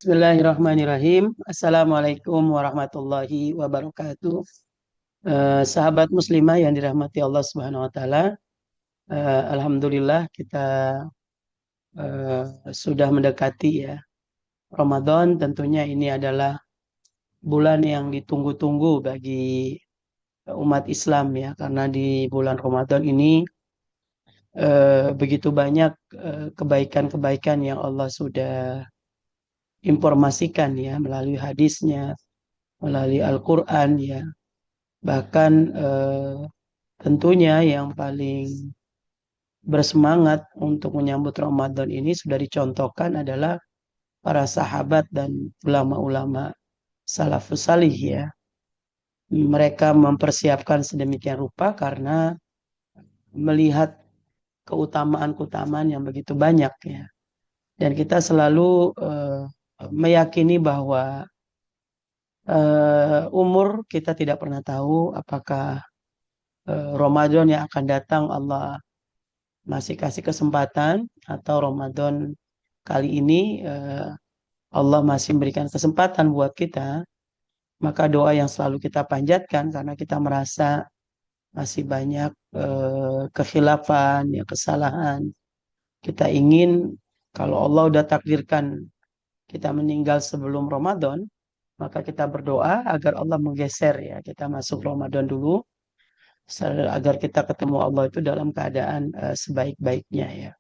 Bismillahirrahmanirrahim. Assalamualaikum warahmatullahi wabarakatuh. Sahabat muslimah yang dirahmati Allah Subhanahu wa taala. Alhamdulillah kita sudah mendekati ya Ramadan. Tentunya ini adalah bulan yang ditunggu-tunggu bagi umat Islam ya, karena di bulan Ramadan ini begitu banyak kebaikan-kebaikan yang Allah sudah informasikan ya melalui hadisnya, melalui Al-Quran ya. Bahkan tentunya yang paling bersemangat untuk menyambut Ramadan ini sudah dicontohkan adalah para sahabat dan ulama-ulama salafus salih ya. Mereka mempersiapkan sedemikian rupa karena melihat keutamaan-keutamaan yang begitu banyak ya. Dan kita selalu meyakini bahwa umur kita tidak pernah tahu apakah Ramadan yang akan datang Allah masih kasih kesempatan atau Ramadan kali ini Allah masih memberikan kesempatan buat kita, maka doa yang selalu kita panjatkan karena kita merasa masih banyak kekhilafan, ya, kesalahan. Kita ingin kalau Allah udah takdirkan kita meninggal sebelum Ramadan, maka kita berdoa agar Allah menggeser ya, kita masuk Ramadan dulu agar kita ketemu Allah itu dalam keadaan sebaik-baiknya ya.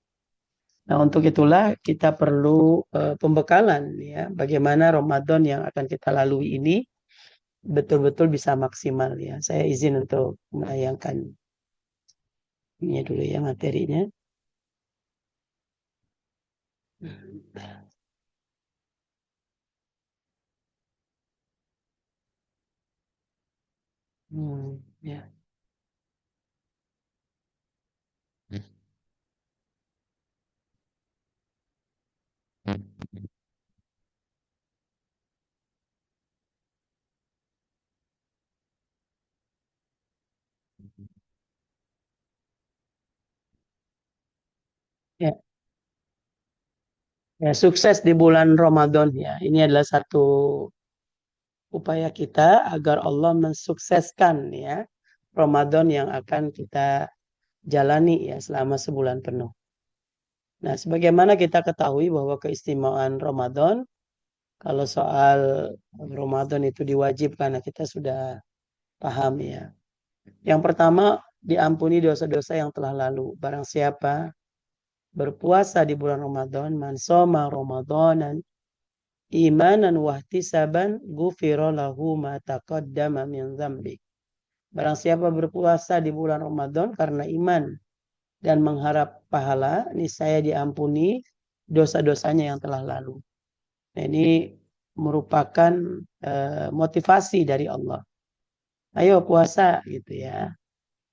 Nah, untuk itulah kita perlu pembekalan ya, bagaimana Ramadan yang akan kita lalui ini betul-betul bisa maksimal ya. Saya izin untuk menayangkan ini dulu ya materinya. Ya. Ya, ya, sukses di bulan Ramadan ya. Ini adalah satu upaya kita agar Allah mensukseskan ya Ramadan yang akan kita jalani ya selama sebulan penuh. Nah, sebagaimana kita ketahui bahwa keistimewaan Ramadan, kalau soal Ramadan itu diwajibkan, nah kita sudah paham ya. Yang pertama, diampuni dosa-dosa yang telah lalu. Barang siapa berpuasa di bulan Ramadan, man soma Ramadanan imanan wahtisaban ghufira lahu ma taqaddama min dzambi. Barang siapa berpuasa di bulan Ramadan karena iman dan mengharap pahala, niscaya diampuni dosa-dosanya yang telah lalu. Nah, ini merupakan motivasi dari Allah. Ayo puasa gitu ya.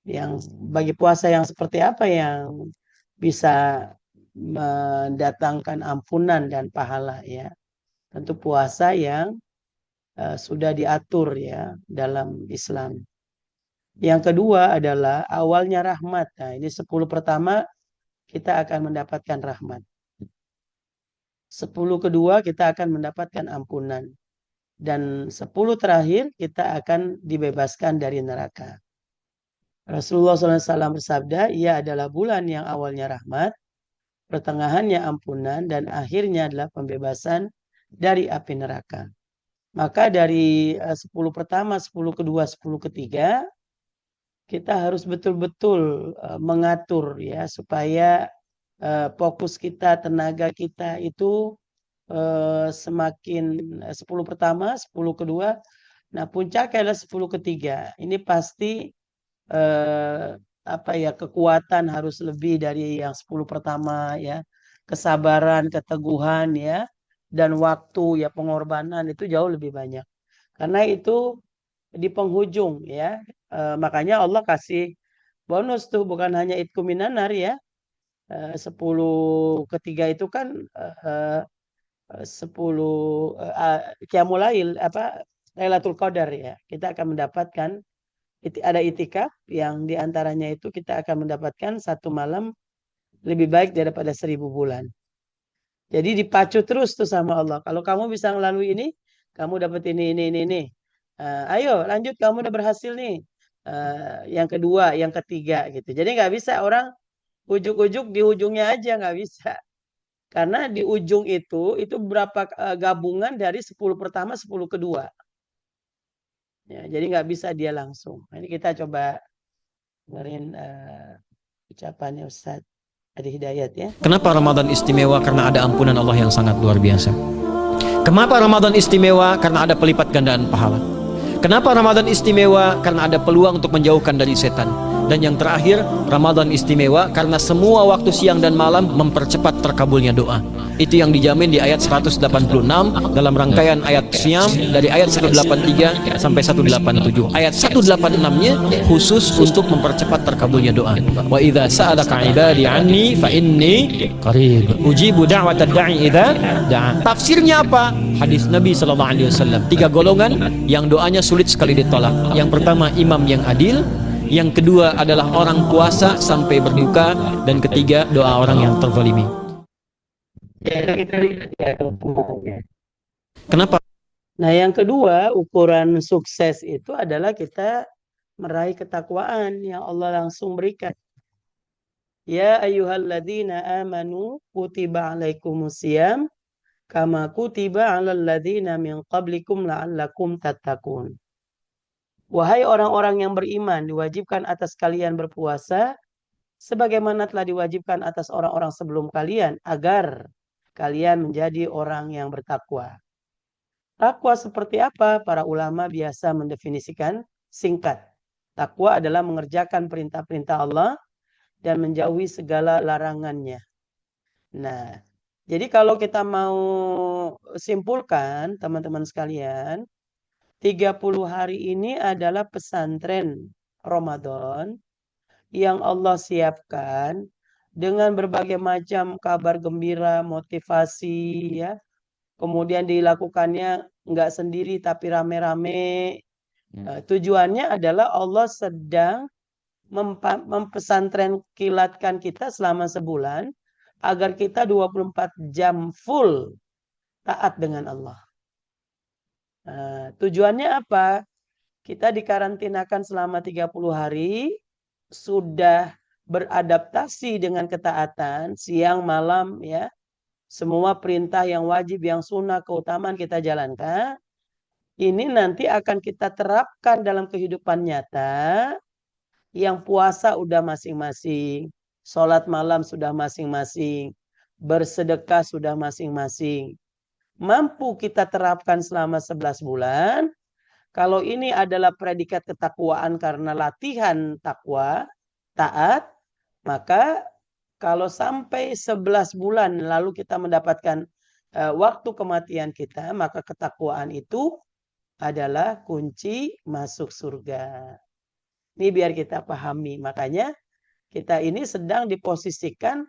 Yang bagi puasa yang seperti apa yang bisa mendatangkan ampunan dan pahala ya. Tentu puasa yang sudah diatur ya dalam Islam. Yang kedua adalah awalnya rahmat. Nah, ini 10 pertama kita akan mendapatkan rahmat. 10 kedua kita akan mendapatkan ampunan. Dan 10 terakhir kita akan dibebaskan dari neraka. Rasulullah SAW bersabda, ia adalah bulan yang awalnya rahmat, pertengahannya ampunan, dan akhirnya adalah pembebasan dari api neraka. Maka dari 10 pertama, 10 kedua, 10 ketiga, kita harus betul-betul mengatur ya supaya fokus kita, tenaga kita itu semakin 10 pertama, 10 kedua. Nah, puncaknya adalah 10 ketiga. Ini pasti apa ya, kekuatan harus lebih dari yang 10 pertama ya. Kesabaran, keteguhan ya, dan waktu ya, pengorbanan itu jauh lebih banyak. Karena itu di penghujung ya. Makanya Allah kasih bonus tuh, bukan hanya itku minanar ya. 10 ketiga itu kan 10 Qiyamul apa Lailatul Qadar ya. Kita akan mendapatkan ada itikaf yang diantaranya itu kita akan mendapatkan satu malam lebih baik daripada 1000 bulan. Jadi dipacu terus tuh sama Allah. Kalau kamu bisa melalui ini, kamu dapat ini. Ayo lanjut, kamu udah berhasil nih. Yang kedua, yang ketiga gitu. Jadi nggak bisa orang ujuk-ujuk di ujungnya aja, nggak bisa. Karena di ujung itu berapa gabungan dari 10 pertama, 10 kedua. Ya, jadi nggak bisa dia langsung. Nah, ini kita coba dengerin ucapannya Ustaz Adi Hidayat ya. Kenapa Ramadan istimewa? Karena ada ampunan Allah yang sangat luar biasa. Kenapa Ramadan istimewa? Karena ada pelipat gandaan pahala. Kenapa Ramadan istimewa? Karena ada peluang untuk menjauhkan dari setan. Dan yang terakhir, Ramadan istimewa karena semua waktu siang dan malam mempercepat terkabulnya doa. Itu yang dijamin di ayat 186 dalam rangkaian ayat Syam dari ayat 183 sampai 187. Ayat 186-nya khusus untuk mempercepat terkabulnya doa. Wa idza sa'alaka 'ibadi 'anni fa inni qarib ujibu da'watad da'i idza da'a. Tafsirnya apa? Hadis Nabi sallallahu alaihi wasallam. 3 golongan yang doanya sulit sekali ditolak. Yang pertama, imam yang adil. Yang kedua adalah orang puasa sampai berbuka, dan ketiga doa orang yang terzalimi. Ya, kita lihat ya hukumannya. Kenapa? Nah, yang kedua, ukuran sukses itu adalah kita meraih ketakwaan yang Allah langsung berikan. Ya ayyuhalladzina amanu kutiba alaikumusiyam kama kutiba alal ladzina min qablikum la'allakum tattaqun. Wahai orang-orang yang beriman, diwajibkan atas kalian berpuasa sebagaimana telah diwajibkan atas orang-orang sebelum kalian agar kalian menjadi orang yang bertakwa. Takwa seperti apa? Para ulama biasa mendefinisikan singkat. Takwa adalah mengerjakan perintah-perintah Allah dan menjauhi segala larangannya. Nah, jadi kalau kita mau simpulkan teman-teman sekalian, 30 hari ini adalah pesantren Ramadan yang Allah siapkan dengan berbagai macam kabar gembira, motivasi ya. Kemudian dilakukannya nggak sendiri tapi rame-rame. Tujuannya adalah Allah sedang mempesantren kilatkan kita selama sebulan agar kita 24 jam full taat dengan Allah. Tujuannya apa? Kita dikarantinakan selama 30 hari, sudah beradaptasi dengan ketaatan, siang malam ya. Semua perintah yang wajib, yang sunnah, keutamaan kita jalankan. Ini nanti akan kita terapkan dalam kehidupan nyata. Yang puasa udah masing-masing, sholat malam sudah masing-masing, bersedekah sudah masing-masing. Mampu kita terapkan selama 11 bulan. Kalau ini adalah predikat ketakwaan karena latihan takwa, taat, maka kalau sampai 11 bulan lalu kita mendapatkan waktu kematian kita, maka ketakwaan itu adalah kunci masuk surga. Ini biar kita pahami. Makanya kita ini sedang diposisikan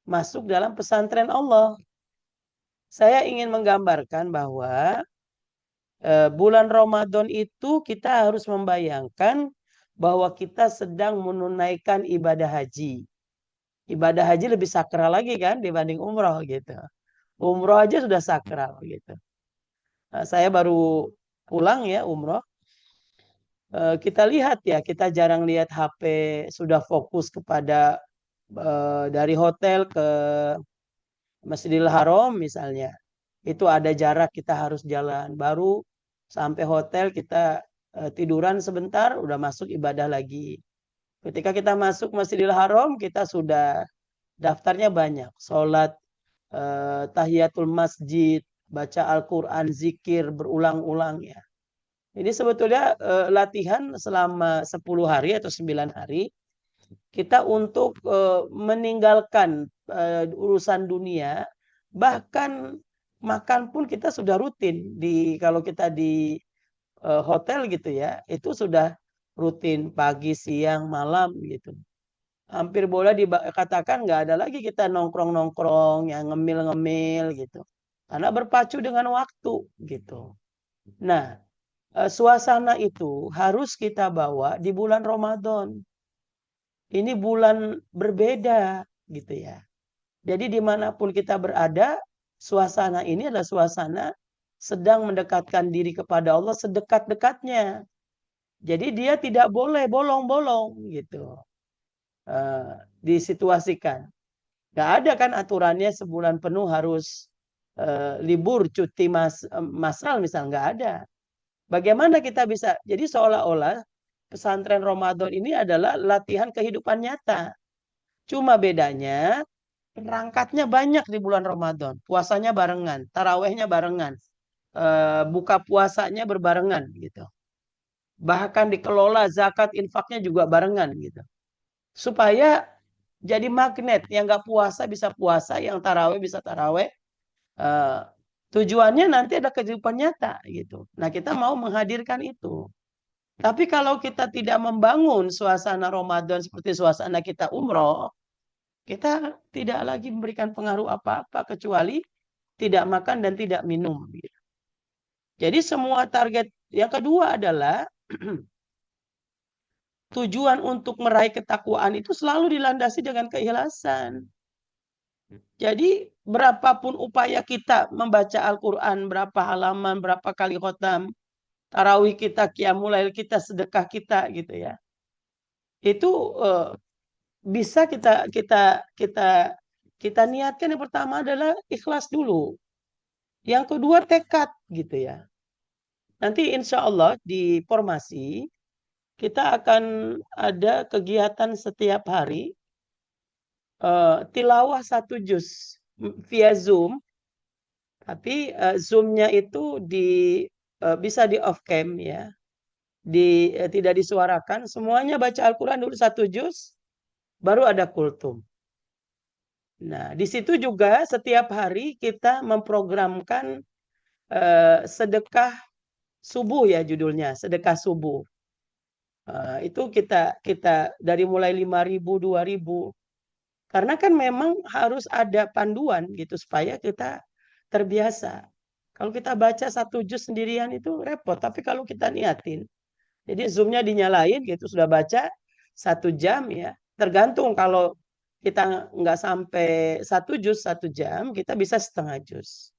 masuk dalam pesantren Allah. Saya ingin menggambarkan bahwa bulan Ramadan itu kita harus membayangkan bahwa kita sedang menunaikan ibadah haji. Ibadah haji lebih sakral lagi kan dibanding umroh gitu. Umroh aja sudah sakral gitu. Nah, saya baru pulang ya umroh. Kita lihat ya, kita jarang lihat HP, sudah fokus kepada dari hotel ke Masjidil Haram misalnya. Itu ada jarak kita harus jalan. Baru sampai hotel kita tiduran sebentar, udah masuk ibadah lagi. Ketika kita masuk Masjidil Haram, kita sudah daftarnya banyak. Sholat, tahiyatul masjid, baca Al-Quran, zikir, berulang-ulang ya. Ini sebetulnya latihan selama 10 hari atau 9 hari. Kita untuk meninggalkan urusan dunia. Bahkan makan pun kita sudah rutin. Kalau kita di hotel gitu ya. Itu sudah rutin pagi, siang, malam gitu. Hampir boleh dikatakan nggak ada lagi kita nongkrong-nongkrong yang ngemil-ngemil gitu. Karena berpacu dengan waktu gitu. Nah, suasana itu harus kita bawa di bulan Ramadan. Ini bulan berbeda gitu ya. Jadi dimanapun kita berada, suasana ini adalah suasana sedang mendekatkan diri kepada Allah sedekat-dekatnya. Jadi dia tidak boleh bolong-bolong gitu. Disituasikan. Gak ada kan aturannya sebulan penuh harus libur, cuti masal misal, nggak ada. Bagaimana kita bisa? Jadi seolah-olah pesantren Ramadan ini adalah latihan kehidupan nyata. Cuma bedanya perangkatnya banyak di bulan Ramadan. Puasanya barengan, tarawehnya barengan, buka puasanya berbarengan gitu. Bahkan dikelola zakat infaknya juga barengan gitu. Supaya jadi magnet, yang nggak puasa bisa puasa, yang taraweh bisa taraweh. Tujuannya nanti ada kehidupan nyata gitu. Nah, kita mau menghadirkan itu. Tapi kalau kita tidak membangun suasana Ramadan seperti suasana kita umroh, kita tidak lagi memberikan pengaruh apa-apa kecuali tidak makan dan tidak minum. Jadi semua target yang kedua adalah tujuan untuk meraih ketakwaan itu selalu dilandasi dengan keikhlasan. Jadi berapapun upaya kita membaca Al-Quran, berapa halaman, berapa kali khotam, tarawih kita, qiyamul lail kita, sedekah kita gitu ya. Itu bisa kita niatkan. Yang pertama adalah ikhlas dulu. Yang kedua tekad gitu ya. Nanti insya Allah di formasi kita akan ada kegiatan setiap hari tilawah 1 juz via Zoom. Tapi Zoom-nya itu bisa di off cam ya. Tidak disuarakan. Semuanya baca Al-Quran dulu 1 juz, baru ada kultum. Nah, di situ juga setiap hari kita memprogramkan sedekah subuh ya judulnya, sedekah subuh. Itu kita dari mulai 5.000, 2.000. Karena kan memang harus ada panduan gitu supaya kita terbiasa. Kalau kita baca 1 juz sendirian itu repot. Tapi kalau kita niatin, jadi Zoom-nya dinyalain gitu, sudah baca 1 jam ya. Tergantung kalau kita nggak sampai 1 juz 1 jam, kita bisa setengah juz.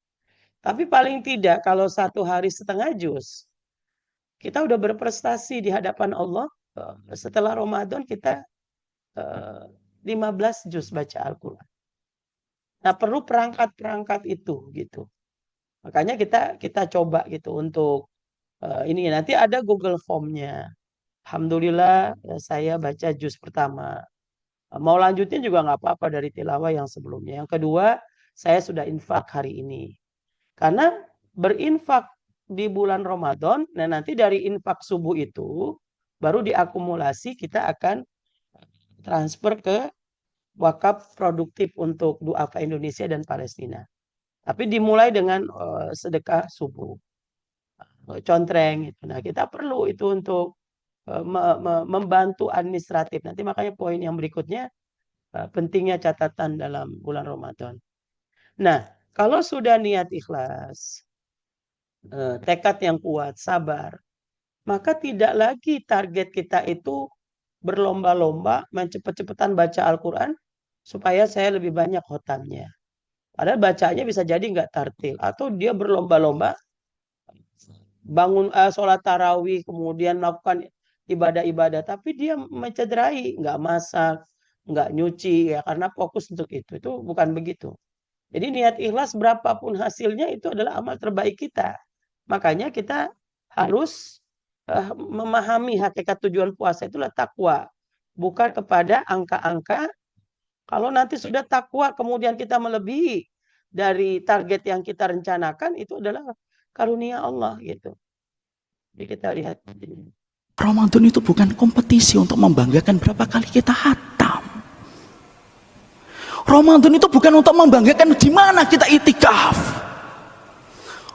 Tapi paling tidak kalau 1 hari setengah juz, kita udah berprestasi di hadapan Allah. Setelah Ramadan kita 15 juz baca Al-Quran. Nah, perlu perangkat-perangkat itu gitu. Makanya kita coba gitu untuk ini nanti ada Google Form-nya. Alhamdulillah saya baca juz pertama. Mau lanjutin juga nggak apa-apa dari tilawah yang sebelumnya. Yang kedua, saya sudah infak hari ini. Karena berinfak di bulan Ramadan, nah nanti dari infak subuh itu baru diakumulasi kita akan transfer ke wakaf produktif untuk duafa Indonesia dan Palestina. Tapi dimulai dengan sedekah subuh, contreng. Nah kita perlu itu untuk membantu administratif. Nanti makanya poin yang berikutnya pentingnya catatan dalam bulan Ramadan. Nah kalau sudah niat ikhlas, tekad yang kuat, sabar, maka tidak lagi target kita itu berlomba-lomba mencepet-cepetan baca Al-Quran supaya saya lebih banyak khotamnya. Padahal bacanya bisa jadi nggak tartil. Atau dia berlomba-lomba bangun sholat tarawih, kemudian melakukan ibadah-ibadah. Tapi dia mencederai, nggak masak, nggak nyuci, ya karena fokus untuk itu. Itu bukan begitu. Jadi niat ikhlas berapapun hasilnya itu adalah amal terbaik kita. Makanya kita harus memahami hakikat tujuan puasa itulah takwa. Bukan kepada angka-angka. Kalau nanti sudah takwa kemudian kita melebihi dari target yang kita rencanakan, itu adalah karunia Allah gitu. Jadi kita lihat. Ramadan itu bukan kompetisi untuk membanggakan berapa kali kita khatam. Ramadan itu bukan untuk membanggakan di mana kita itikaf.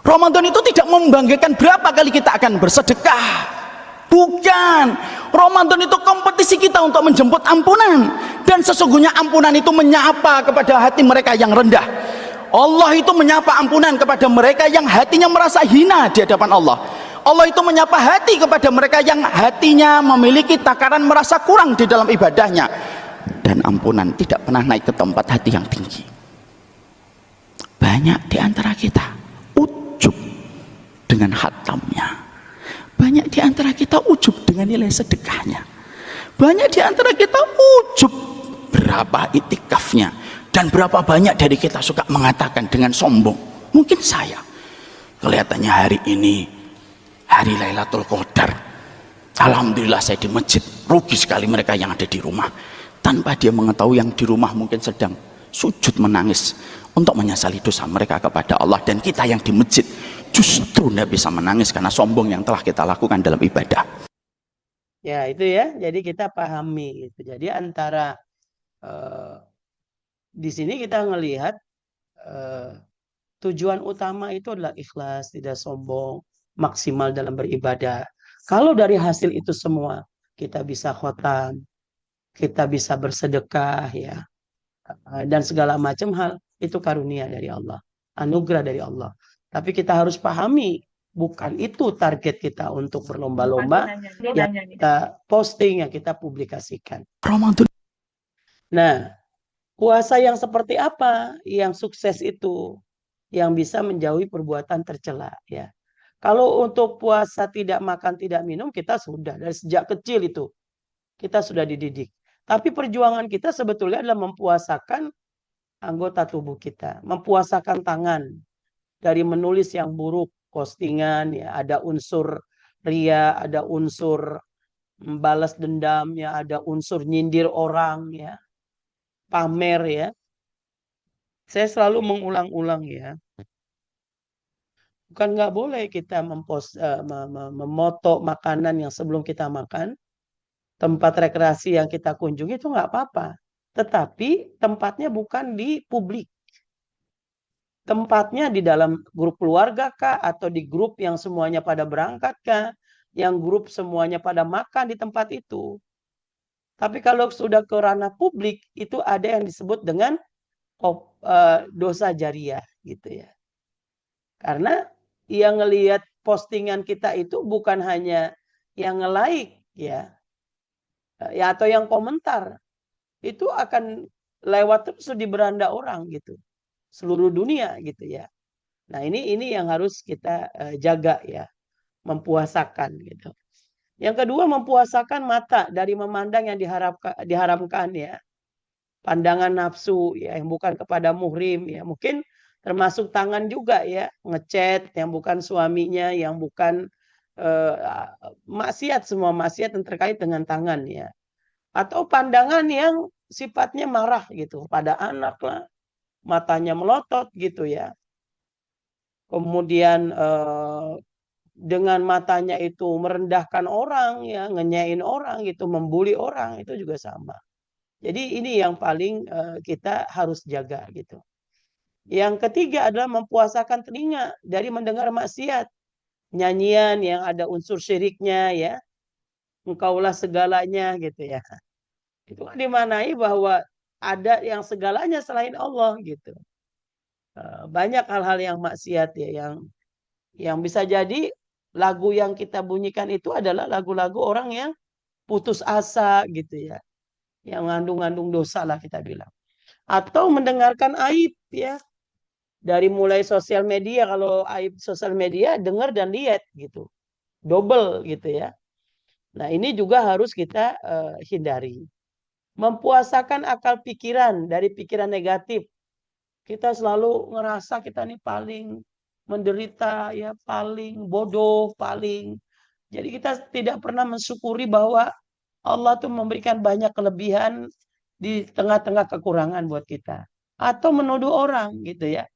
Ramadan itu tidak membanggakan berapa kali kita akan bersedekah. Bukan. Ramadan itu kompetisi kita untuk menjemput ampunan. Dan sesungguhnya ampunan itu menyapa kepada hati mereka yang rendah. Allah itu menyapa ampunan kepada mereka yang hatinya merasa hina di hadapan Allah. Allah itu menyapa hati kepada mereka yang hatinya memiliki takaran merasa kurang di dalam ibadahnya. Dan ampunan tidak pernah naik ke tempat hati yang tinggi. Banyak di antara kita ujub dengan hatamnya. Banyak di antara kita ujub dengan nilai sedekahnya. Banyak di antara kita ujub berapa itikafnya. Dan berapa banyak dari kita suka mengatakan dengan sombong. Mungkin saya kelihatannya hari ini hari Lailatul Qadar, alhamdulillah saya di masjid. Rugi sekali mereka yang ada di rumah, tanpa dia mengetahui yang di rumah mungkin sedang sujud menangis untuk menyesali dosa mereka kepada Allah. Dan kita yang di masjid justru tidak bisa menangis karena sombong yang telah kita lakukan dalam ibadah. Ya itu ya, jadi kita pahami itu. Jadi antara di sini kita ngelihat tujuan utama itu adalah ikhlas, tidak sombong, maksimal dalam beribadah. Kalau dari hasil itu semua kita bisa khotam, kita bisa bersedekah ya, dan segala macam hal, itu karunia dari Allah, anugerah dari Allah. Tapi kita harus pahami, bukan itu target kita untuk berlomba-lomba yang kita posting, yang kita publikasikan. Ramadan. Nah, puasa yang seperti apa yang sukses itu? Yang bisa menjauhi perbuatan tercela ya. Kalau untuk puasa tidak makan tidak minum, kita sudah dari sejak kecil itu kita sudah dididik. Tapi perjuangan kita sebetulnya adalah mempuasakan anggota tubuh kita, mempuasakan tangan dari menulis yang buruk, postingan ya, ada unsur ria, ada unsur balas dendam ya, ada unsur nyindir orang ya, pamer ya. Saya selalu mengulang-ulang ya. Bukan nggak boleh kita memoto makanan yang sebelum kita makan. Tempat rekreasi yang kita kunjungi itu nggak apa-apa. Tetapi tempatnya bukan di publik. Tempatnya di dalam grup keluarga kah? Atau di grup yang semuanya pada berangkat kah? Yang grup semuanya pada makan di tempat itu. Tapi kalau sudah ke ranah publik, itu ada yang disebut dengan dosa jariah gitu ya. Karena yang ngelihat postingan kita itu bukan hanya yang nge-like ya atau yang komentar. Itu akan lewat terus di beranda orang gitu. Seluruh dunia gitu ya. Nah, ini yang harus kita jaga ya, mempuasakan gitu. Yang kedua, mempuasakan mata dari memandang yang diharamkan ya. Pandangan nafsu ya yang bukan kepada muhrim ya, mungkin termasuk tangan juga ya, ngechat yang bukan suaminya, yang bukan maksiat, semua maksiat yang terkait dengan tangan ya. Atau pandangan yang sifatnya marah gitu pada anak lah, matanya melotot gitu ya. Kemudian dengan matanya itu merendahkan orang ya, ngenyain orang gitu, membuli orang, itu juga sama. Jadi ini yang paling kita harus jaga gitu. Yang ketiga adalah mempuasakan telinga dari mendengar maksiat. Nyanyian yang ada unsur syiriknya ya. Engkaulah segalanya gitu ya. Itu kan dimanai bahwa ada yang segalanya selain Allah gitu. Banyak hal-hal yang maksiat ya, yang bisa jadi lagu yang kita bunyikan itu adalah lagu-lagu orang yang putus asa gitu ya. Yang ngandung-ngandung dosa lah kita bilang. Atau mendengarkan aib ya. Dari mulai sosial media, kalau aib sosial media dengar dan lihat gitu. Double gitu ya. Nah, ini juga harus kita hindari. Mempuasakan akal pikiran dari pikiran negatif. Kita selalu ngerasa kita nih paling menderita ya, paling bodoh, paling. Jadi kita tidak pernah mensyukuri bahwa Allah tuh memberikan banyak kelebihan di tengah-tengah kekurangan buat kita. Atau menuduh orang gitu ya.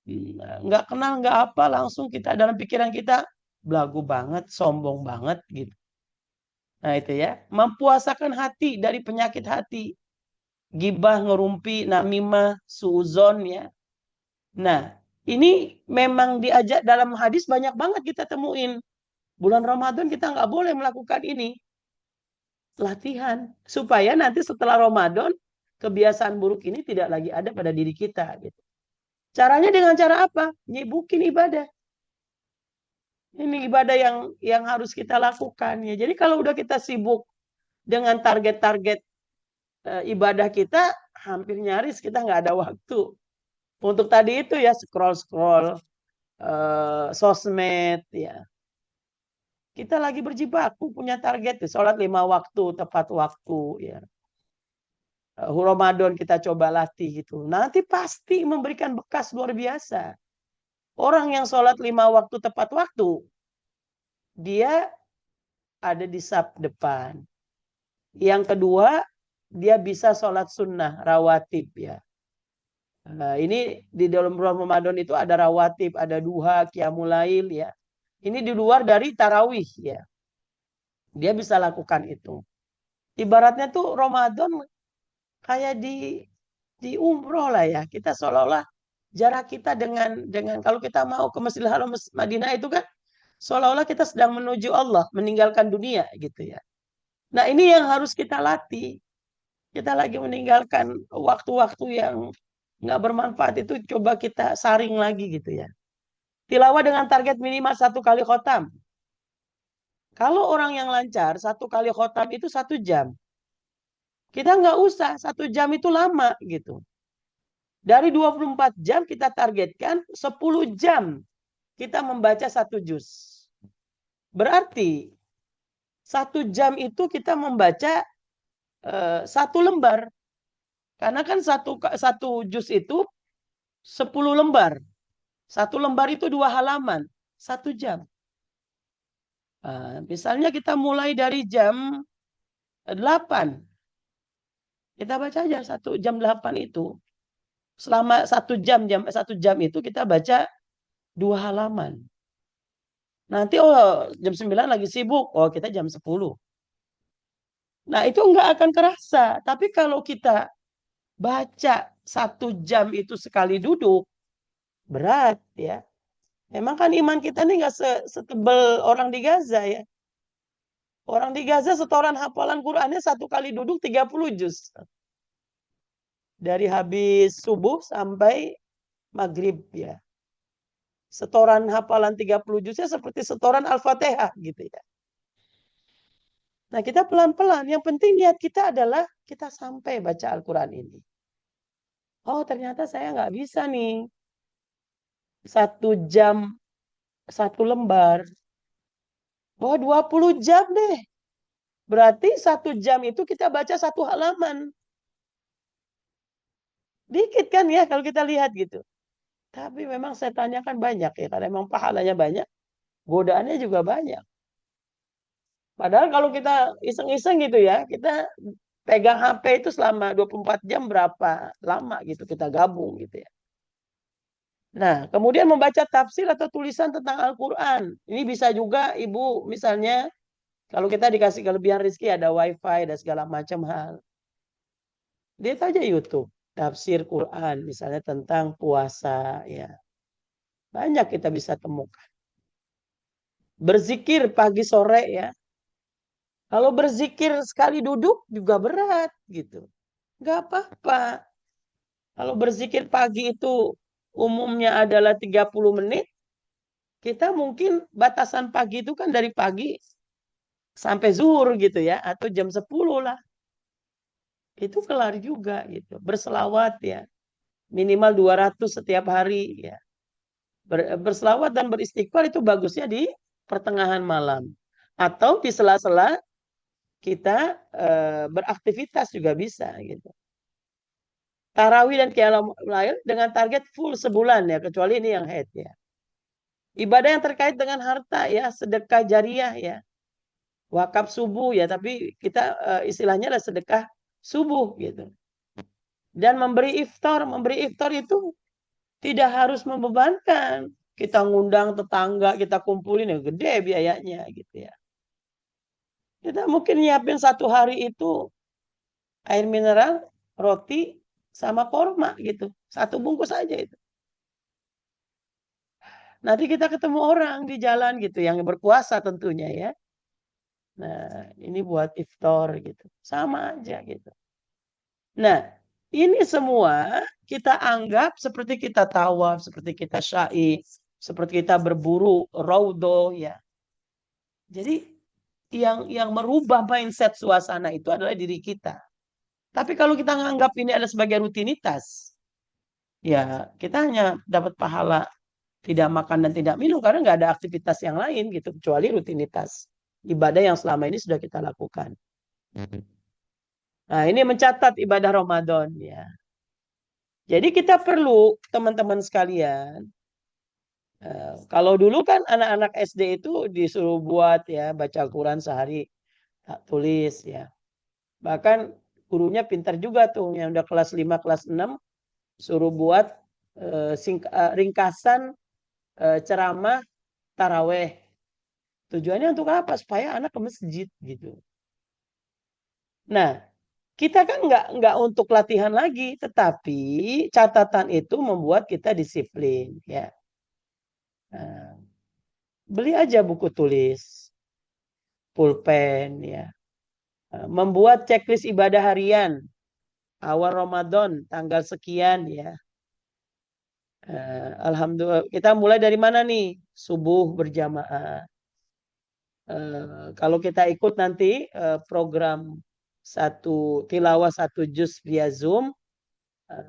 Nggak kenal, nggak apa, langsung kita dalam pikiran kita belagu banget, sombong banget gitu. Nah itu ya, mempuasakan hati dari penyakit hati. Gibah, ngerumpi, namimah, suuzon ya. Nah, ini memang diajak dalam hadis banyak banget kita temuin. Bulan Ramadan kita nggak boleh melakukan ini. Latihan. Supaya nanti setelah Ramadan, kebiasaan buruk ini tidak lagi ada pada diri kita. Gitu. Caranya dengan cara apa? Nyibukin ibadah. Ini ibadah yang harus kita lakukan. Ya. Jadi kalau udah kita sibuk dengan target-target ibadah kita, hampir nyaris kita nggak ada waktu Untuk tadi itu ya scroll-scroll sosmed ya. Kita lagi berjibaku punya target tuh, sholat 5 waktu tepat waktu ya. Ramadan kita coba latih gitu. Nanti pasti memberikan bekas luar biasa. Orang yang sholat 5 waktu tepat waktu, dia ada di saf depan. Yang kedua, dia bisa sholat sunnah, rawatib ya. Nah, ini di dalam bulan Ramadan itu ada rawatib, ada duha, qiyamul lail ya. Ini di luar dari tarawih ya. Dia bisa lakukan itu. Ibaratnya tuh Ramadan kayak di umroh lah ya. Kita seolah-olah jarak kita dengan kalau kita mau ke Masjidil Haram Madinah itu kan seolah-olah kita sedang menuju Allah, meninggalkan dunia gitu ya. Nah, ini yang harus kita latih. Kita lagi meninggalkan waktu-waktu yang nggak bermanfaat itu, coba kita saring lagi gitu ya. Tilawah dengan target minimal 1 kali khotam. Kalau orang yang lancar 1 kali khotam itu 1 jam. Kita nggak usah 1 jam itu lama gitu. Dari 24 jam kita targetkan 10 jam kita membaca 1 juz. Berarti 1 jam itu kita membaca 1 lembar. Karena kan satu juz itu 10 lembar. 1 lembar itu 2 halaman. 1 jam. Misalnya kita mulai dari jam 8. Kita baca aja 1 jam 8 itu. Selama 1 jam itu kita baca 2 halaman. Nanti jam 9 lagi sibuk. Kita jam 10. Nah, itu enggak akan kerasa. Tapi kalau kita baca 1 jam itu sekali duduk, berat ya. Memang kan iman kita ini enggak setebal orang di Gaza ya. Orang di Gaza setoran hafalan Qur'annya 1 kali duduk 30 juz. Dari habis subuh sampai maghrib ya. Setoran hafalan 30 juznya seperti setoran Al-Fatihah gitu ya. Nah, kita pelan-pelan. Yang penting niat kita adalah kita sampai baca Al-Quran ini. Ternyata saya nggak bisa nih. 1 jam 1 lembar. 20 jam deh. Berarti 1 jam itu kita baca 1 halaman. Dikit kan ya kalau kita lihat gitu. Tapi memang setannya kan banyak ya. Karena memang pahalanya banyak. Godaannya juga banyak. Padahal kalau kita iseng-iseng gitu ya. Kita pegang HP itu selama 24 jam berapa lama gitu kita gabung gitu ya. Nah, kemudian membaca tafsir atau tulisan tentang Al-Quran. Ini bisa juga Ibu misalnya kalau kita dikasih kelebihan rezeki ada wifi dan segala macam hal. Lihat aja YouTube. Tafsir Quran misalnya tentang puasa ya. Banyak kita bisa temukan. Berzikir pagi sore ya. Kalau berzikir sekali duduk juga berat gitu. Gak apa-apa. Kalau berzikir pagi itu umumnya adalah 30 menit. Kita mungkin batasan pagi itu kan dari pagi sampai zuhur gitu ya. Atau jam 10 lah. Itu kelar juga gitu. Berselawat ya. Minimal 200 setiap hari ya. Berselawat dan beristighfar itu bagusnya di pertengahan malam. Atau di sela-sela kita beraktivitas juga bisa gitu. Tarawih dan qiyamul lail dengan target full sebulan ya, kecuali ini yang haid ya. Ibadah yang terkait dengan harta ya, sedekah jariah ya. Wakaf subuh ya, tapi kita istilahnya adalah sedekah subuh gitu. Dan memberi iftar itu tidak harus membebankan. Kita ngundang tetangga, kita kumpulin ya gede biayanya gitu ya. Kita mungkin nyiapin 1 hari itu air mineral, roti, sama korma gitu. 1 bungkus aja itu. Nanti kita ketemu orang di jalan gitu yang berpuasa tentunya ya. Nah, ini buat iftar gitu. Sama aja gitu. Nah, ini semua kita anggap seperti kita tawaf, seperti kita syai, seperti kita berburu raudhah ya. Jadi yang merubah mindset suasana itu adalah diri kita. Tapi kalau kita menganggap ini adalah sebagai rutinitas, ya kita hanya dapat pahala tidak makan dan tidak minum karena nggak ada aktivitas yang lain gitu kecuali rutinitas ibadah yang selama ini sudah kita lakukan. Nah, ini mencatat ibadah Ramadan ya. Jadi kita perlu teman-teman sekalian, kalau dulu kan anak-anak SD itu disuruh buat ya baca Al-Quran sehari tak tulis ya. Bahkan gurunya pintar juga tuh yang udah kelas 5 kelas 6 suruh buat ringkasan ceramah taraweh. Tujuannya untuk apa? Supaya anak ke masjid gitu. Nah, kita kan nggak untuk latihan lagi, tetapi catatan itu membuat kita disiplin ya. Nah, beli aja buku tulis, pulpen ya. Membuat checklist ibadah harian awal Ramadan tanggal sekian ya. Alhamdulillah kita mulai dari mana nih? Subuh berjamaah. Kalau kita ikut nanti program satu tilawah satu juz via Zoom,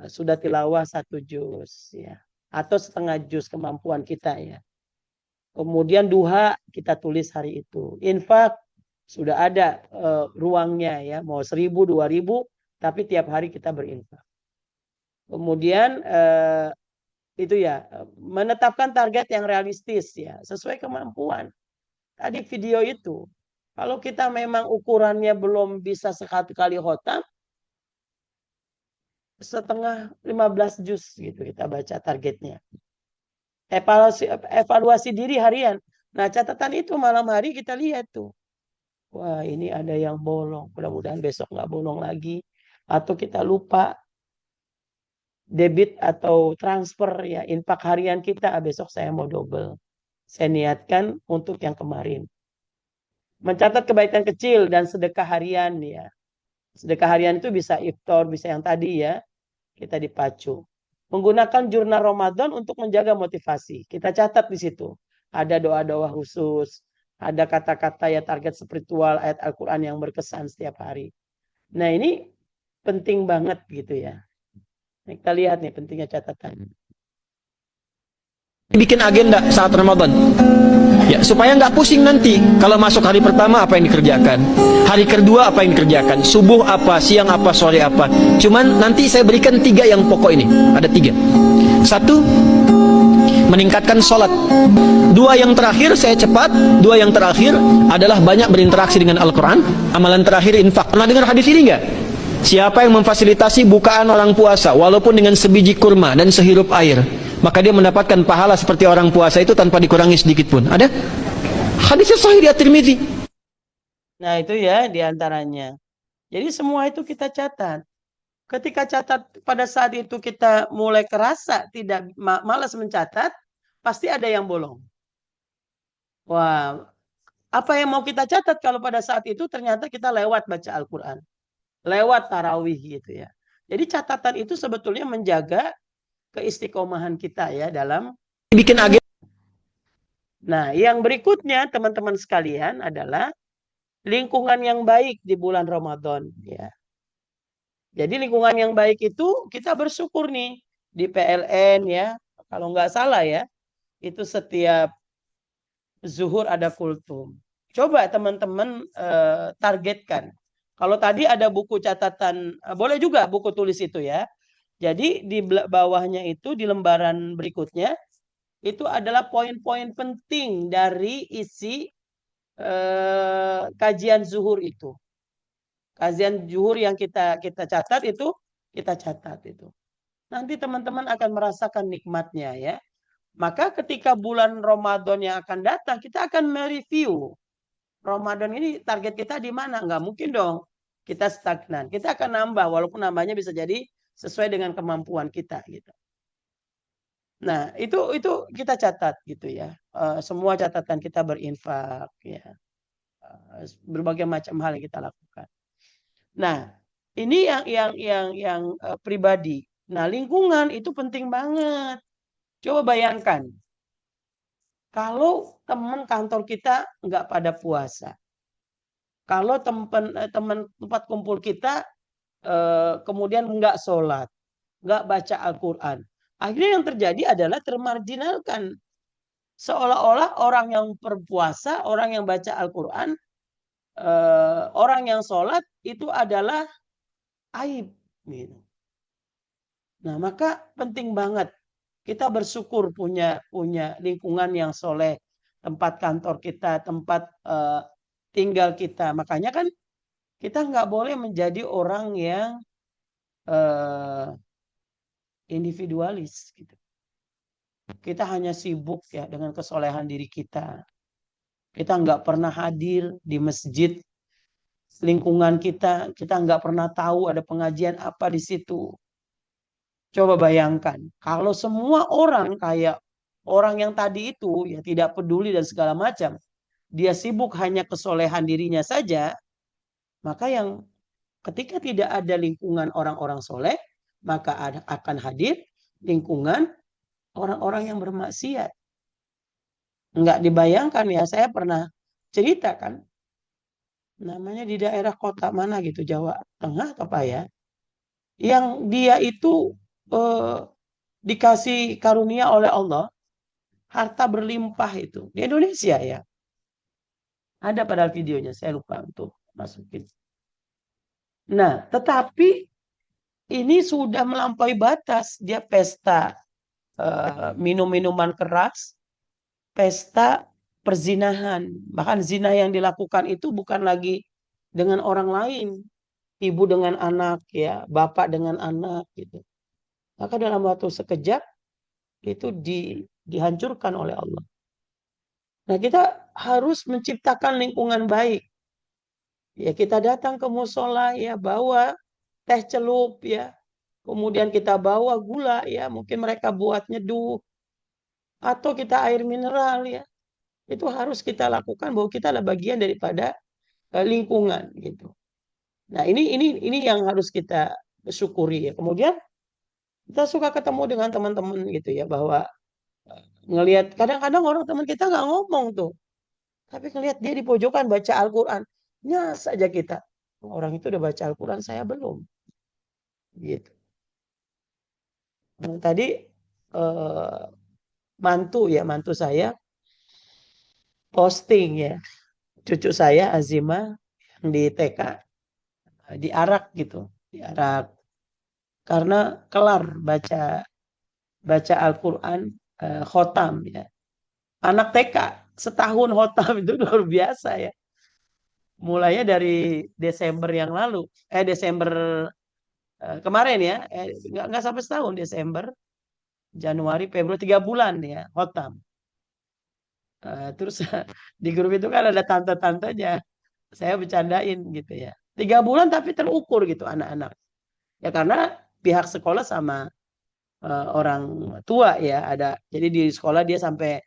sudah tilawah satu juz ya, atau setengah juz kemampuan kita ya. Kemudian duha kita tulis hari itu. Infak sudah ada ruangnya ya, mau 1.000, 2.000, tapi tiap hari kita berinfak. Kemudian itu ya menetapkan target yang realistis ya, sesuai kemampuan. Tadi video itu, kalau kita memang ukurannya belum bisa sekali kali khotam, setengah 15 juz gitu kita baca targetnya. Evaluasi diri harian. Nah catatan itu malam hari kita lihat tuh. Wah ini ada yang bolong. Mudah-mudahan besok nggak bolong lagi. Atau kita lupa debit atau transfer ya infak harian kita. Besok saya mau double. Saya niatkan untuk yang kemarin. Mencatat kebaikan kecil dan sedekah harian ya. Sedekah harian itu bisa iftar, bisa yang tadi ya. Kita dipacu. Menggunakan jurnal Ramadan untuk menjaga motivasi. Kita catat di situ. Ada doa-doa khusus. Ada kata-kata ya target spiritual ayat Al-Quran yang berkesan setiap hari. Nah ini penting banget gitu ya. Nah, kita lihat nih pentingnya catatan. Bikin agenda saat Ramadan ya, supaya nggak pusing nanti kalau masuk hari pertama apa yang dikerjakan, hari kedua apa yang dikerjakan, subuh apa, siang apa, sore apa. Cuman nanti saya berikan 3 yang pokok ini, ada 3. 1, meningkatkan sholat. 2 yang terakhir saya cepat. 2 yang terakhir adalah banyak berinteraksi dengan Al-Quran. Amalan terakhir infak. Pernah dengar hadis ini nggak? Siapa yang memfasilitasi bukaan orang puasa walaupun dengan sebiji kurma dan sehirup air, maka dia mendapatkan pahala seperti orang puasa itu tanpa dikurangi sedikit pun. Ada hadisnya sahih di At-Tirmidzi. Nah itu ya diantaranya. Jadi semua itu kita catat. Ketika catat pada saat itu kita mulai kerasa tidak malas mencatat, pasti ada yang bolong. Wah, apa yang mau kita catat kalau pada saat itu ternyata kita lewat baca Al-Quran. Lewat tarawih gitu ya. Jadi catatan itu sebetulnya menjaga keistiqomahan kita ya dalam Bikin agenda. Nah, yang berikutnya teman-teman sekalian adalah lingkungan yang baik di bulan Ramadan ya. Jadi lingkungan yang baik itu kita bersyukur nih di PLN ya. Kalau nggak salah ya, itu setiap zuhur ada kultum. Coba teman-teman targetkan. Kalau tadi ada buku catatan, boleh juga buku tulis itu ya. Jadi di bawahnya itu di lembaran berikutnya itu adalah poin-poin penting dari isi kajian zuhur itu. Kajian zuhur yang kita catat itu kita catat itu. Nanti teman-teman akan merasakan nikmatnya ya. Maka ketika bulan Ramadan yang akan datang kita akan mereview Ramadan ini target kita di mana? Nggak mungkin dong kita stagnan. Kita akan nambah walaupun nambahnya bisa jadi sesuai dengan kemampuan kita gitu. Nah, itu kita catat gitu ya. Semua catatan kita berinfak ya. Berbagai macam hal yang kita lakukan. Nah, ini yang pribadi. Nah, lingkungan itu penting banget. Coba bayangkan. Kalau teman kantor kita nggak pada puasa. Kalau teman tempat kumpul kita kemudian nggak sholat, nggak baca Al-Quran. Akhirnya yang terjadi adalah termarginalkan. Seolah-olah orang yang berpuasa, orang yang baca Al-Quran, orang yang sholat itu adalah aib. Gitu. Nah, maka penting banget kita bersyukur punya lingkungan yang soleh, tempat kantor kita, tempat tinggal kita. Makanya kan kita nggak boleh menjadi orang yang individualis. Gitu. Kita hanya sibuk ya dengan kesolehan diri kita. Kita nggak pernah hadir di masjid lingkungan kita. Kita nggak pernah tahu ada pengajian apa di situ. Coba bayangkan, kalau semua orang kayak orang yang tadi itu ya tidak peduli dan segala macam, dia sibuk hanya kesolehan dirinya saja, maka yang ketika tidak ada lingkungan orang-orang soleh, maka akan hadir lingkungan orang-orang yang bermaksiat. Enggak dibayangkan ya, saya pernah cerita kan, namanya di daerah kota mana gitu, Jawa Tengah apa ya, yang dia itu eh, dikasih karunia oleh Allah, harta berlimpah itu. Di Indonesia ya. Ada padahal videonya, saya lupa untuk masukin. Nah, tetapi ini sudah melampaui batas. Dia pesta minum-minuman keras, pesta perzinahan. Bahkan zina yang dilakukan itu bukan lagi dengan orang lain. Ibu dengan anak, ya, bapak dengan anak gitu. Maka dalam waktu sekejap itu dihancurkan oleh Allah. Nah, kita harus menciptakan lingkungan baik. Ya, kita datang ke musola, ya, bawa teh celup, ya. Kemudian kita bawa gula, ya. Mungkin mereka buat nyeduh. Atau kita air mineral, ya. Itu harus kita lakukan bahwa kita adalah bagian daripada lingkungan, gitu. Nah, ini yang harus kita syukuri, ya. Kemudian kita suka ketemu dengan teman-teman, gitu, ya. Bahwa ngelihat, kadang-kadang orang teman kita nggak ngomong tuh. Tapi ngelihat dia di pojokan baca Al-Quran. Nyas saja kita. Orang itu udah baca Al-Quran, saya belum. Gitu. Nah, tadi eh, mantu saya posting ya. Cucu saya Azima yang di TK diarak gitu. Diarak karena kelar baca Al-Quran khotam ya. Anak TK setahun khotam itu luar biasa ya. Mulainya dari Desember yang lalu. Desember kemarin ya, nggak sampai setahun, Desember, Januari, Februari, 3 bulan ya, khotam. Terus di grup itu kan ada tante-tantenya, saya bercandain gitu ya. 3 bulan tapi terukur gitu anak-anak. Ya karena pihak sekolah sama orang tua ya ada. Jadi di sekolah dia sampai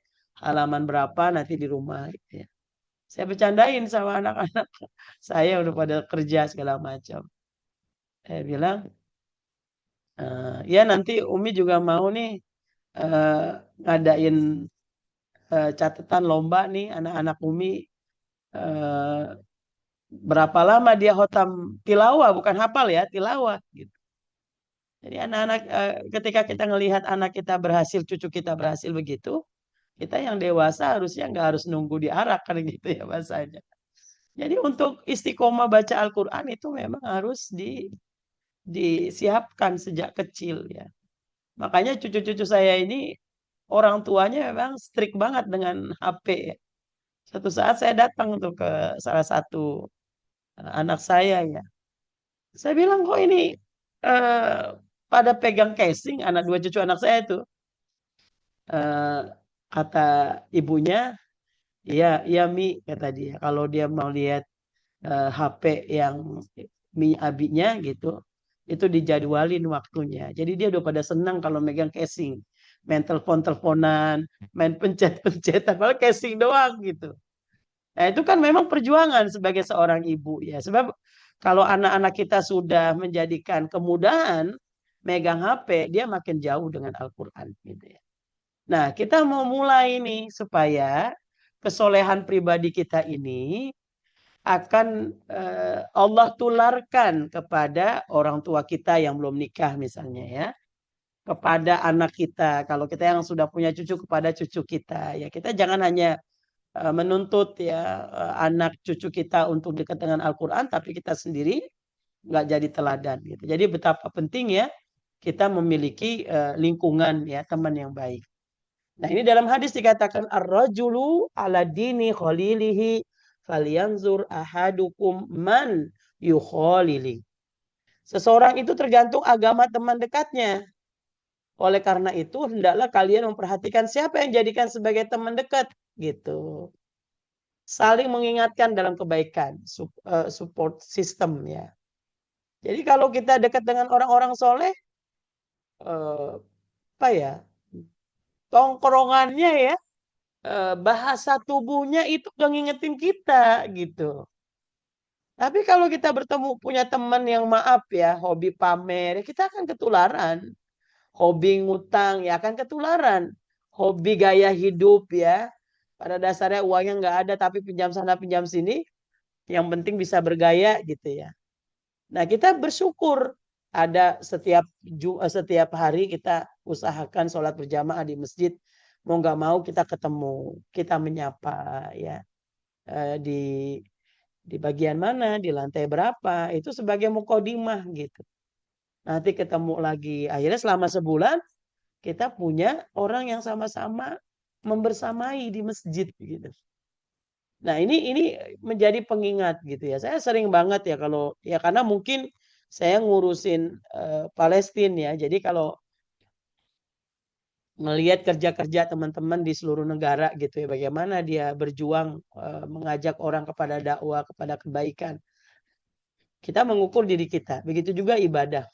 halaman berapa nanti di rumah gitu ya. Saya bercandain sama anak-anak. Saya udah pada kerja segala macam. Saya bilang, ya nanti Umi juga mau nih ngadain catatan lomba nih anak-anak Umi eh, berapa lama dia khotam tilawah, bukan hafal ya, tilawah gitu. Jadi anak-anak ketika kita ngelihat anak kita berhasil, cucu kita berhasil begitu, kita yang dewasa harusnya nggak harus nunggu diarak kan gitu ya bahasanya. Jadi untuk istiqomah baca Al-Quran itu memang harus disiapkan sejak kecil ya. Makanya cucu-cucu saya ini orang tuanya memang strict banget dengan HP ya. Satu saat saya datang tuh ke salah satu anak saya ya. Saya bilang kok ini eh, pada pegang casing anak dua cucu anak saya itu. Eh, kata ibunya, iya, iya Mi, kata dia. Kalau dia mau lihat HP yang Mi abinya gitu, itu dijadwalin waktunya. Jadi dia udah pada senang kalau megang casing. Main telepon-teleponan, main pencet-pencetan, kalau casing doang gitu. Nah, itu kan memang perjuangan sebagai seorang ibu ya. Sebab kalau anak-anak kita sudah menjadikan kemudahan megang HP, dia makin jauh dengan Al-Quran gitu ya. Nah, kita mau mulai nih supaya kesolehan pribadi kita ini akan Allah tularkan kepada orang tua kita yang belum nikah misalnya ya. kepada anak kita. Kalau kita yang sudah punya cucu kepada cucu kita, ya kita jangan hanya menuntut ya anak cucu kita untuk dekat dengan Al-Quran, tapi kita sendiri nggak jadi teladan gitu. Jadi betapa penting ya kita memiliki lingkungan ya teman yang baik. Nah ini dalam hadis dikatakan ar-rajulu ala dini khalilihi falyanzur ahadukum man yukhalili. Seseorang itu tergantung agama teman dekatnya. Oleh karena itu hendaklah kalian memperhatikan siapa yang jadikan sebagai teman dekat gitu. Saling mengingatkan dalam kebaikan, support system ya. Jadi kalau kita dekat dengan orang-orang soleh, apa ya, tongkrongannya ya, bahasa tubuhnya itu udah ngingetin kita gitu. Tapi kalau kita bertemu punya teman yang maaf ya, hobi pamer, ya kita akan ketularan. Hobi ngutang ya akan ketularan. Hobi gaya hidup ya. Pada dasarnya uangnya nggak ada tapi pinjam sana pinjam sini. Yang penting bisa bergaya gitu ya. Nah kita bersyukur ada setiap hari kita usahakan sholat berjamaah di masjid. Mau nggak mau kita ketemu, kita menyapa ya. Di bagian mana, di lantai berapa, itu sebagai mukodimah gitu. Nanti ketemu lagi. Akhirnya selama sebulan kita punya orang yang sama-sama membersamai di masjid gitu. Nah, ini menjadi pengingat gitu ya. Saya sering banget ya kalau ya karena mungkin saya ngurusin Palestina ya. Jadi kalau melihat kerja-kerja teman-teman di seluruh negara gitu ya, bagaimana dia berjuang mengajak orang kepada dakwah, kepada kebaikan. Kita mengukur diri kita. Begitu juga ibadah.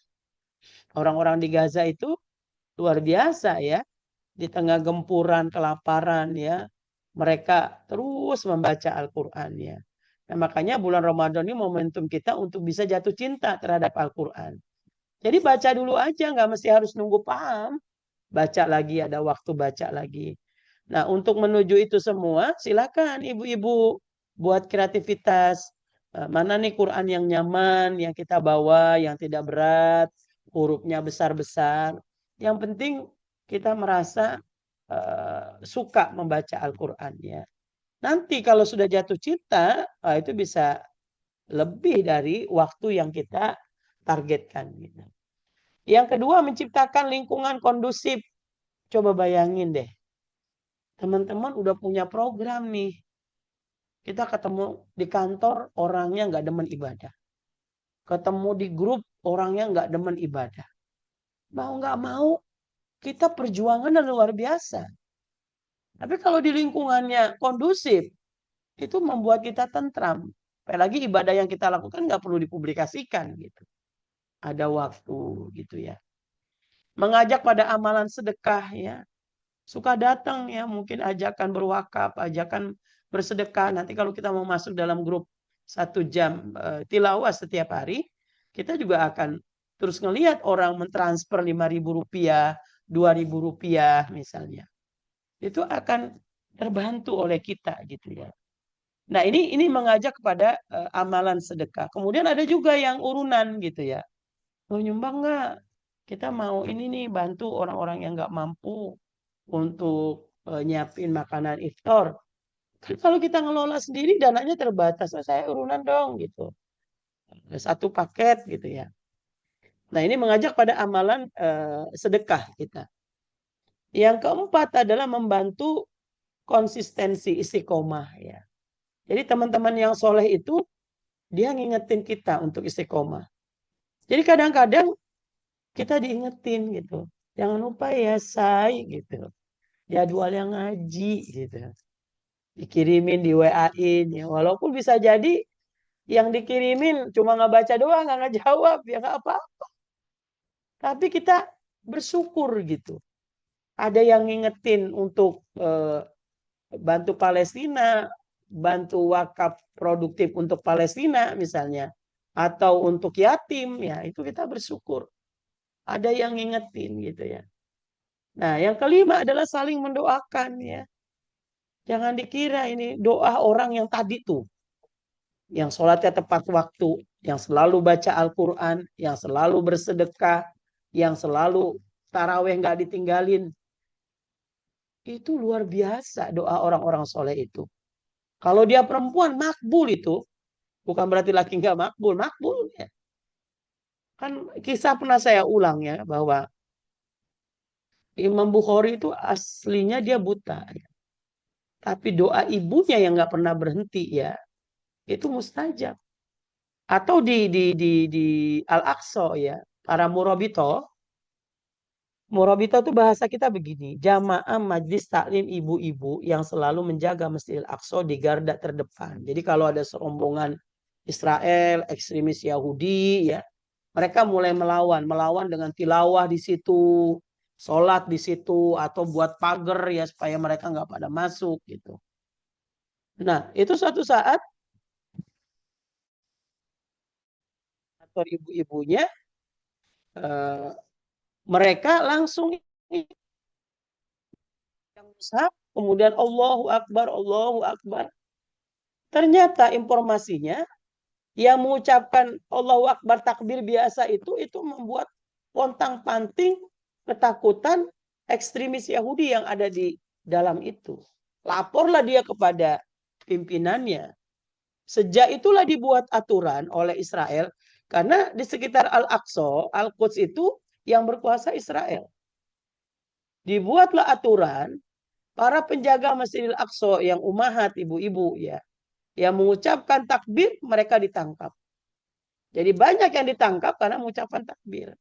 Orang-orang di Gaza itu luar biasa ya. Di tengah gempuran, kelaparan ya. Mereka terus membaca Al-Quran ya. Nah, makanya bulan Ramadan ini momentum kita untuk bisa jatuh cinta terhadap Al-Quran. Jadi baca dulu aja, nggak mesti harus nunggu paham. Baca lagi, ada waktu baca lagi. Nah, untuk menuju itu semua, silakan ibu-ibu buat kreativitas. Mana nih Quran yang nyaman, yang kita bawa, yang tidak berat, hurufnya besar-besar. Yang penting kita merasa suka membaca Al-Quran ya. Nanti kalau sudah jatuh cinta, itu bisa lebih dari waktu yang kita targetkan. Gitu. Yang kedua, menciptakan lingkungan kondusif. Coba bayangin deh. Teman-teman udah punya program nih. Kita ketemu di kantor, orangnya nggak demen ibadah. Ketemu di grup, orangnya nggak demen ibadah. Mau nggak mau, kita perjuangan luar biasa. Tapi kalau di lingkungannya kondusif, itu membuat kita tentram. Apalagi ibadah yang kita lakukan nggak perlu dipublikasikan gitu. Ada waktu gitu ya. Mengajak pada amalan sedekah ya. Suka datang ya, mungkin ajakan berwakaf, ajakan bersedekah. Nanti kalau kita mau masuk dalam grup 1 jam tilawah setiap hari, kita juga akan terus ngelihat orang mentransfer Rp5.000, Rp2.000 misalnya. Itu akan terbantu oleh kita gitu ya. Nah ini mengajak kepada amalan sedekah. Kemudian ada juga yang urunan gitu ya. Mau nyumbang nggak? Kita mau ini nih bantu orang-orang yang nggak mampu untuk nyiapin makanan iftar. Kan kalau kita ngelola sendiri dananya terbatas. Oh, saya urunan dong gitu. 1 paket gitu ya. Nah ini mengajak pada amalan sedekah kita. Yang keempat adalah membantu konsistensi istiqomah ya. Jadi teman-teman yang soleh itu dia ngingetin kita untuk istiqomah. Jadi kadang-kadang kita diingetin gitu. Jangan lupa ya say gitu. Jadwal yang ngaji gitu. Dikirimin di WA-in ya. Walaupun bisa jadi yang dikirimin cuma ngebaca doang, nggak ngejawab ya nggak apa-apa. Tapi kita bersyukur gitu. Ada yang ngingetin untuk bantu Palestina, bantu wakaf produktif untuk Palestina misalnya. Atau untuk yatim ya itu kita bersyukur. Ada yang ngingetin gitu ya. Nah yang kelima adalah saling mendoakan ya. Jangan dikira ini doa orang yang tadi tuh. Yang sholatnya tepat waktu. Yang selalu baca Al-Quran. Yang selalu bersedekah. Yang selalu taraweh nggak ditinggalin. Itu luar biasa doa orang-orang soleh itu. Kalau dia perempuan makbul itu, bukan berarti laki nggak makbul, makbul ya. Kan kisah pernah saya ulang ya bahwa Imam Bukhari itu aslinya dia buta, ya. Tapi doa ibunya yang nggak pernah berhenti ya, itu mustajab. Atau di Al-Aqsa ya, para murabito. Murabito itu bahasa kita begini, jamaah majlis taklim ibu-ibu yang selalu menjaga Masjidil Aqsa di garda terdepan. Jadi kalau ada serombongan Israel, ekstremis Yahudi ya, mereka mulai melawan dengan tilawah di situ, sholat di situ, atau buat pagar ya supaya mereka nggak pada masuk gitu. Nah itu suatu saat atau ibu-ibunya eh, mereka langsung yang mushaf, kemudian Allahu Akbar, Allahu Akbar. Ternyata informasinya yang mengucapkan Allahu Akbar takbir biasa itu membuat pontang-panting ketakutan ekstremis Yahudi yang ada di dalam itu. Laporlah dia kepada pimpinannya. Sejak itulah dibuat aturan oleh Israel karena di sekitar Al-Aqsa, Al-Quds itu yang berkuasa Israel. Dibuatlah aturan para penjaga Masjidil Aqsa yang umahat ibu-ibu ya, yang mengucapkan takbir mereka ditangkap. Jadi banyak yang ditangkap karena mengucapkan takbir.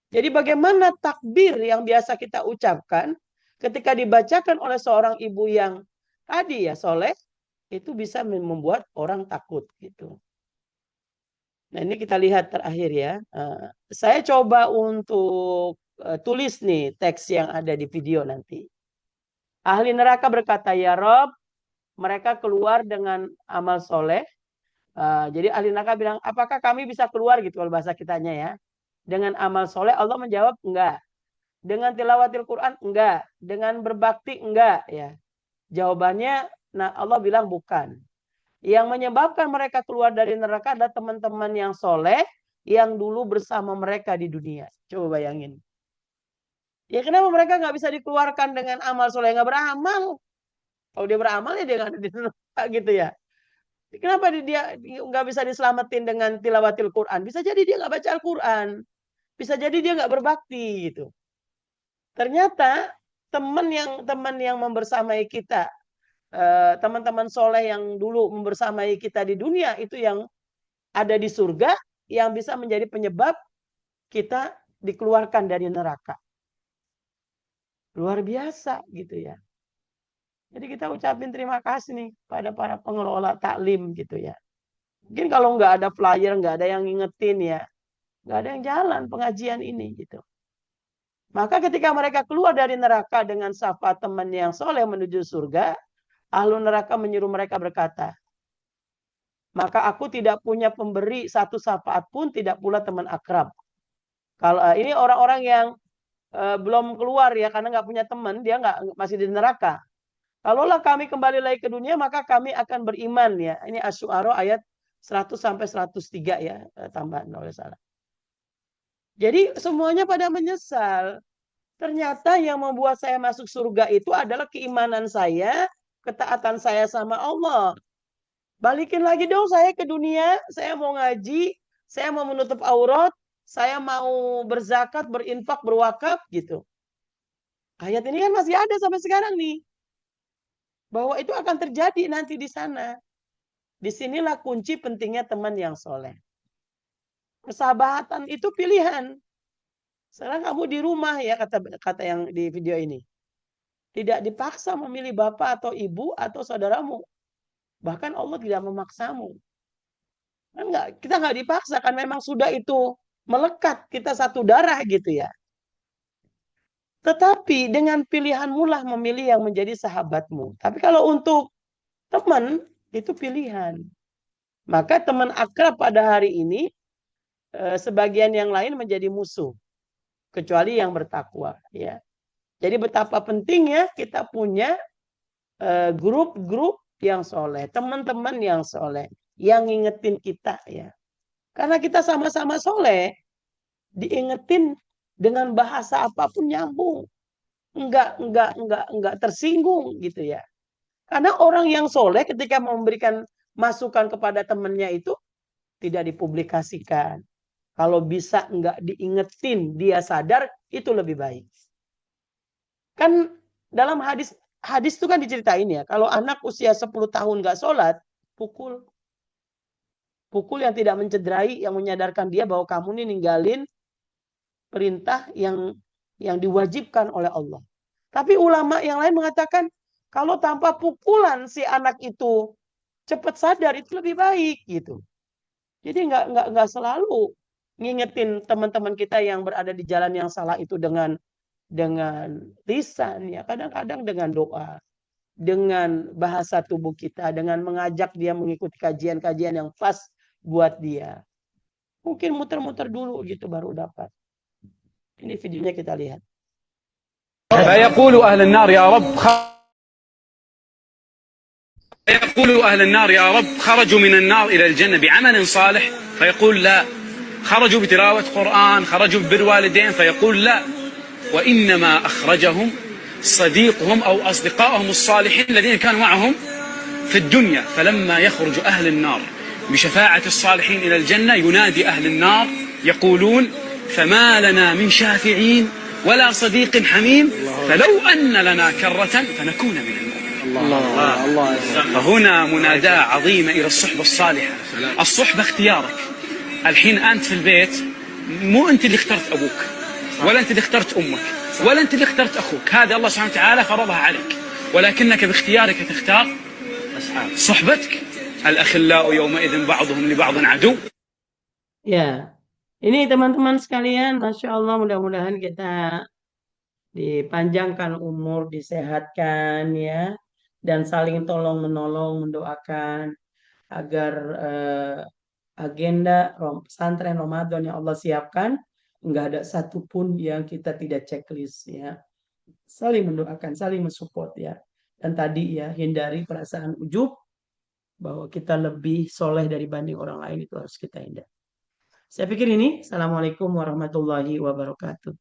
Jadi bagaimana takbir yang biasa kita ucapkan ketika dibacakan oleh seorang ibu yang tadi ya soleh, itu bisa membuat orang takut gitu. Nah ini kita lihat terakhir ya. Saya coba untuk tulis nih teks yang ada di video nanti. Ahli neraka berkata, ya Rob, mereka keluar dengan amal soleh. Jadi ahli neraka bilang, apakah kami bisa keluar gitu kalau bahasa kitanya ya. Dengan amal soleh, Allah menjawab, enggak. Dengan tilawatil Quran, enggak. Dengan berbakti, enggak. Ya. Jawabannya, nah Allah bilang bukan. Yang menyebabkan mereka keluar dari neraka adalah teman-teman yang soleh yang dulu bersama mereka di dunia. Coba bayangin. Ya kenapa mereka nggak bisa dikeluarkan dengan amal soleh? Nggak beramal. Kalau dia beramal ya dia nggak ada di neraka gitu ya. Kenapa dia nggak bisa diselamatin dengan tilawatil Quran? Bisa jadi dia nggak baca Al-Quran. Bisa jadi dia nggak berbakti gitu. Ternyata teman yang membersamai kita, teman-teman soleh yang dulu membersamai kita di dunia itu yang ada di surga yang bisa menjadi penyebab kita dikeluarkan dari neraka. Luar biasa gitu ya. Jadi kita ucapin terima kasih nih pada para pengelola taklim gitu ya. Mungkin kalau nggak ada flyer, nggak ada yang ngingetin ya, nggak ada yang jalan pengajian ini gitu. Maka ketika mereka keluar dari neraka dengan syafaat teman yang soleh menuju surga, ahlu neraka menyuruh mereka berkata, maka aku tidak punya pemberi satu syafaat pun, tidak pula teman akrab. Kalau ini orang-orang yang belum keluar ya karena nggak punya teman, dia nggak masih di neraka. Kalaulah kami kembali lagi ke dunia, maka kami akan beriman ya. Ini Asy-Syu'ara ayat 100 sampai 103 ya, tambahan oleh salah. Jadi semuanya pada menyesal. Ternyata yang membuat saya masuk surga itu adalah keimanan saya, ketaatan saya sama Allah. Balikin lagi dong saya ke dunia, saya mau ngaji, saya mau menutup aurat, saya mau berzakat, berinfak, berwakaf gitu. Ayat ini kan masih ada sampai sekarang nih. Bahwa itu akan terjadi nanti di sana. Disinilah kunci pentingnya teman yang soleh. Persahabatan itu pilihan. Sekarang kamu di rumah ya kata yang di video ini. Tidak dipaksa memilih bapak atau ibu atau saudaramu. Bahkan Allah tidak memaksamu. Kita nggak dipaksa kan memang sudah itu melekat kita satu darah gitu ya. Tetapi dengan pilihanmu lah memilih yang menjadi sahabatmu. Tapi kalau untuk teman itu pilihan. Maka teman akrab pada hari ini sebagian yang lain menjadi musuh kecuali yang bertakwa ya. Jadi betapa pentingnya kita punya grup-grup yang soleh, teman-teman yang soleh, yang ngingetin kita ya. Karena kita sama-sama soleh, diingetin dengan bahasa apapun nyambung, enggak tersinggung gitu ya. Karena orang yang soleh ketika memberikan masukan kepada temannya itu tidak dipublikasikan. Kalau bisa enggak diingetin, dia sadar, itu lebih baik. Kan dalam hadis itu kan diceritain ya, kalau anak usia 10 tahun enggak sholat, pukul. Pukul yang tidak mencederai, yang menyadarkan dia bahwa kamu ini ninggalin perintah yang diwajibkan oleh Allah. Tapi ulama yang lain mengatakan, kalau tanpa pukulan si anak itu cepat sadar, itu lebih baik gitu. Jadi nggak selalu ngingetin teman-teman kita yang berada di jalan yang salah itu dengan lisan ya, kadang-kadang dengan doa, dengan bahasa tubuh kita, dengan mengajak dia mengikuti kajian-kajian yang pas buat dia. Mungkin muter-muter dulu gitu baru dapat. Ini videonya kita lihat. فيقول أهل النار يا رب فيقول أهل النار يا رب خرجوا من النار إلى الجنة بعمل صالح فيقول لا خرجوا بتلاوة قرآن خرجوا ببر والدين فيقول لا وإنما أخرجهم صديقهم أو أصدقائهم الصالحين الذين كانوا معهم في الدنيا فلما يخرج أهل النار بشفاعة الصالحين إلى الجنة ينادي أهل النار يقولون فما لنا من شافعين ولا صديق حميم فلو أن لنا كرة فنكون من الله فهنا مناداة عظيمة إلى الصحبة الصالحة الصحبة اختيارك الحين أنت في البيت مو أنت اللي اخترت أبوك ولا أنت اللي اخترت أمك ولا أنت اللي اخترت أخوك هذا الله سبحانه وتعالى فرضها عليك ولكنك باختيارك تختار صحبتك الأخلاء يومئذ بعضهم لبعض عدو. Ya, ini teman-teman sekalian, Masya Allah, mudah-mudahan kita dipanjangkan umur, disehatkan ya, dan saling tolong menolong, mendoakan agar agenda pesantren Ramadan yang Allah siapkan nggak ada satupun yang kita tidak checklist ya. Saling mendoakan, saling mensupport ya. Dan tadi ya, hindari perasaan ujub bahwa kita lebih soleh dibanding orang lain, itu harus kita hindari. Saya pikir ini. Assalamualaikum warahmatullahi wabarakatuh.